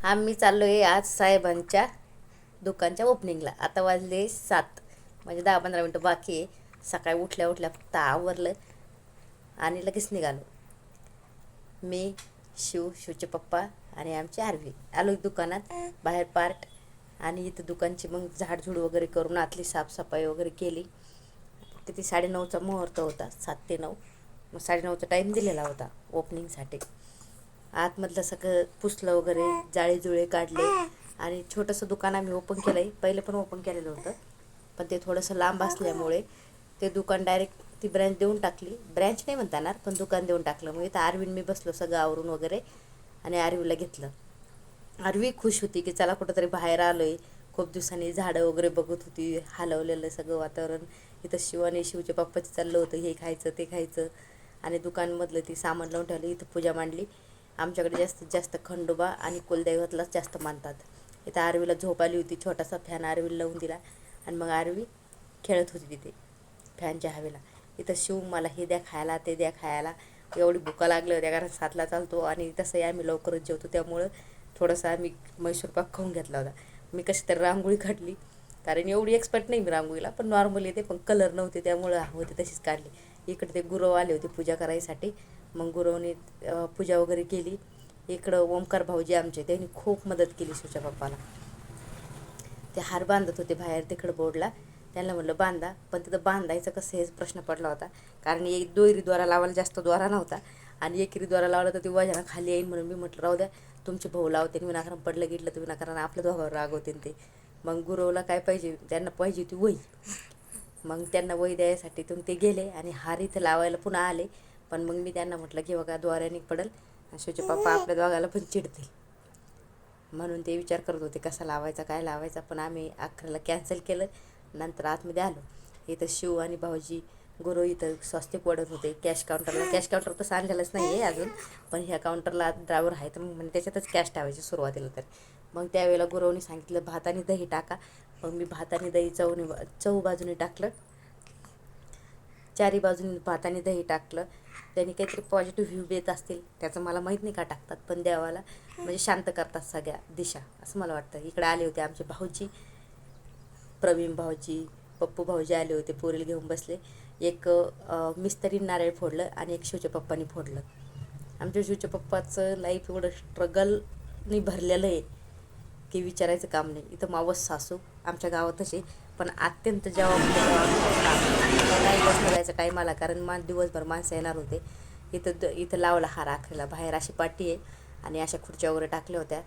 आम्ही चाललो आहे आज साहेबांच्या दुकानच्या ओपनिंगला. आता वाजले 7, म्हणजे 10-15 मिनटं बाकी आहे. सकाळी उठल्या उठल्या फक्त आवरलं आणि लगेच निघालो. मी, शिवचे पप्पा आणि आमची आरवी आलो दुकानात. बाहेर पार्ट आणि इथं दुकानची मग झाडझूड वगैरे करून आतली साफसफाई वगैरे केली. किती 9:30चा मुहूर्त होता, 7 ते 9. मग 9:30चा टाईम दिलेला होता ओपनिंगसाठी. आतमधलं सगळं पुसलं वगैरे, जाळे जुळे काढले आणि छोटंसं दुकान आम्ही ओपन केलं आहे. पहिले पण ओपन केलेलं होतं, पण ते थोडंसं लांब असल्यामुळे ते दुकान डायरेक्ट ती ब्रँच देऊन टाकली. ब्रँच नाही म्हणता येणार, पण दुकान देऊन टाकलं. मग इथं आरवीन मी बसलो सगळं आवरून वगैरे आणि आरवीला घेतलं. आरवी खुश होती की चला कुठंतरी बाहेर आलो आहे. खूप दिवसांनी झाडं वगैरे बघत होती, हलवलेलं सगळं वातावरण. इथं शिवचे पप्पाचं चाललं होतं हे खायचं ते खायचं. आणि दुकानमधलं ती सामान लावून ठेवलं. इथं पूजा मांडली. आमच्याकडे जास्तीत जास्त खंडोबा आणि कुलदैवतलाच जास्त मानतात. इथं आरवीला झोप आली होती. छोटासा फॅन आरवीला लावून दिला आणि मग आरवी खेळत होती तिथे फॅनच्या हवेला. इथं शिव मला हे द्या खायला ते द्या खायला. एवढी भुका लागली होत्या कारण 7ला चालतो आणि तसंही आम्ही लवकरच जेवतो, त्यामुळं थोडंसं आम्ही मैसूर पाक खाऊन घेतला होता. मी कशी तर रांगोळी काढली, कारण एवढी एक्सपर्ट नाही मी रांगोळीला, पण नॉर्मल येते, पण कलर नव्हते त्यामुळं होते तशीच काढली. इकडे ते गुरव आले होते पूजा करायसाठी. मग गुरवने पूजा वगैरे केली. इकडं ओमकार भाऊजी आमचे, त्यांनी खूप मदत केली शिवच्या पप्पाला. ते हार बांधत होते बाहेर तिकडं बोर्डला. त्यांना म्हटलं बांधा, पण तिथं बांधायचं कसं हेच प्रश्न पडला होता. कारण एक दोरी द्वारा लावायला जास्त द्वारा नव्हता आणि एकेरी द्वारा लावला तर ती वजन खाली येईल. म्हणून मी म्हटलं राहू द्या, तुमचे भाऊ लावते, विनाकारण पडलं गिटलं तर विनाकारण आपल्या दोघांवर रागवते ते. मग गुरवला काय पाहिजे, त्यांना पाहिजे होती वही. मग त्यांना वही द्यायसाठी ते गेले आणि हार इथं लावायला पुन्हा आले. पण मग मी त्यांना म्हटलं की बघा द्वाऱ्याने पडेल आणि शिवचे पप्पा आपल्या दोघाला पण चिडतील, म्हणून ते विचार करत होते कसा लावायचा काय लावायचा. पण आम्ही अखेरला कॅन्सल केलं. नंतर आतमध्ये आलो. इथं शिव आणि भाऊजी गुरु इथं स्वस्तिक वाढत होते कॅश काउंटरला. कॅश काउंटर तर सांगलेलंच नाही आहे अजून, पण ह्या काउंटरला ड्रायव्हर आहे तर मग त्याच्यातच कॅश ठेवायची सुरुवातीला. तर मग त्यावेळेला गुरुवनी सांगितलं भात आणि दही टाका. मग मी भात आणि दही चौ बाजूने टाकलं, चारी बाजूने भात आणि दही टाकलं. त्यांनी काहीतरी पॉझिटिव्ह व्ह्यू देत असतील, त्याचं मला माहीत नाही का टाकतात, पण देवाला म्हणजे शांत करतात सगळ्या दिशा असं मला वाटतं. इकडे आले होते आमचे भाऊजी, प्रवीण भाऊजी, पप्पू भाऊजी आले होते, पोरीला घेऊन बसले. एक मिस्त्री नारळ फोडलं आणि एक शिवच्या पप्पानी फोडलं. आमच्या शिवच्या पप्पाचं लाईफ एवढं स्ट्रगलनी भरलेलं आहे की विचारायचं काम नाही. इथं मावस सासू आमच्या गावातच आहे, पण अत्यंत जेव्हा जायचा टाईम आला, कारण दिवसभर माणसं येणार होते. इथं लावला हार आखरीला. बाहेर अशी पाटी आहे आणि अशा खुर्च्या वगैरे टाकल्या होत्या.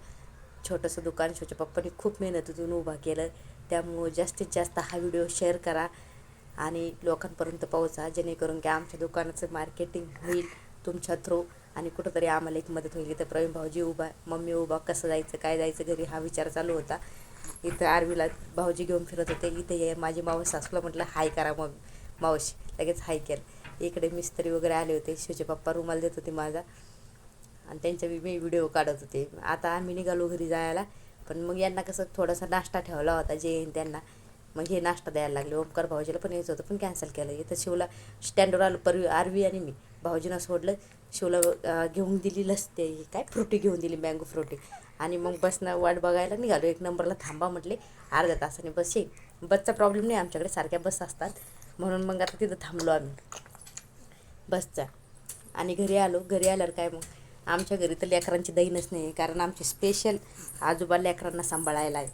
छोटंसं दुकान शिवच्या पप्पांनी खूप मेहनतीतून उभा केलं. त्यामुळं जास्तीत जास्त हा व्हिडिओ शेअर करा आणि लोकांपर्यंत पोहोचा, जेणेकरून की आमच्या दुकानाचं मार्केटिंग होईल तुमच्या थ्रू आणि कुठंतरी आम्हाला एक मदत होईल. इथं प्रवीण भाऊजी उभा, मम्मी उभा, कसं जायचं काय जायचं घरी हा विचार चालू होता. इथं आरवीला भाऊजी घेऊन फिरत होते. इथे माझी मावस सासूला म्हटलं हाय करा, मग मावशी लगेच हाय केलं. इकडे मिस्त्री वगैरे आले होते. शिवचे पप्पा रुमाल देत होते माझा आणि त्यांचा मी व्हिडिओ काढत होते. आता आम्ही निघालो घरी जायला, पण मग यांना कसं थोडासा नाश्ता ठेवला होता जे येईन त्यांना. मग हे नाश्ता द्यायला लागले. ओमकार भाऊजीला पण यायचं होतं, पण कॅन्सल केलं. इथं शिवला स्टँडवर आलो. आरवी आणि मी भाऊजीनं सोडलं. शिवला घेऊन दिली लसते काय फ्रुटी घेऊन दिली, मँगो फ्रुटी. आणि मग बसनं वाट बघायला निघालो. 1 नंबरला थांबा म्हटले, अर्ध्या तासाने बस येईल. बसचा प्रॉब्लेम नाही आमच्याकडे, सारख्या बस असतात, म्हणून मग आता तिथं थांबलो आम्ही बसचा. आणि घरी आलो. घरी आल्यावर काय मग आमच्या घरी तर लेकरांची दैनच नाही, कारण आमची स्पेशल आजोबा लेकरांना सांभाळायला आहे.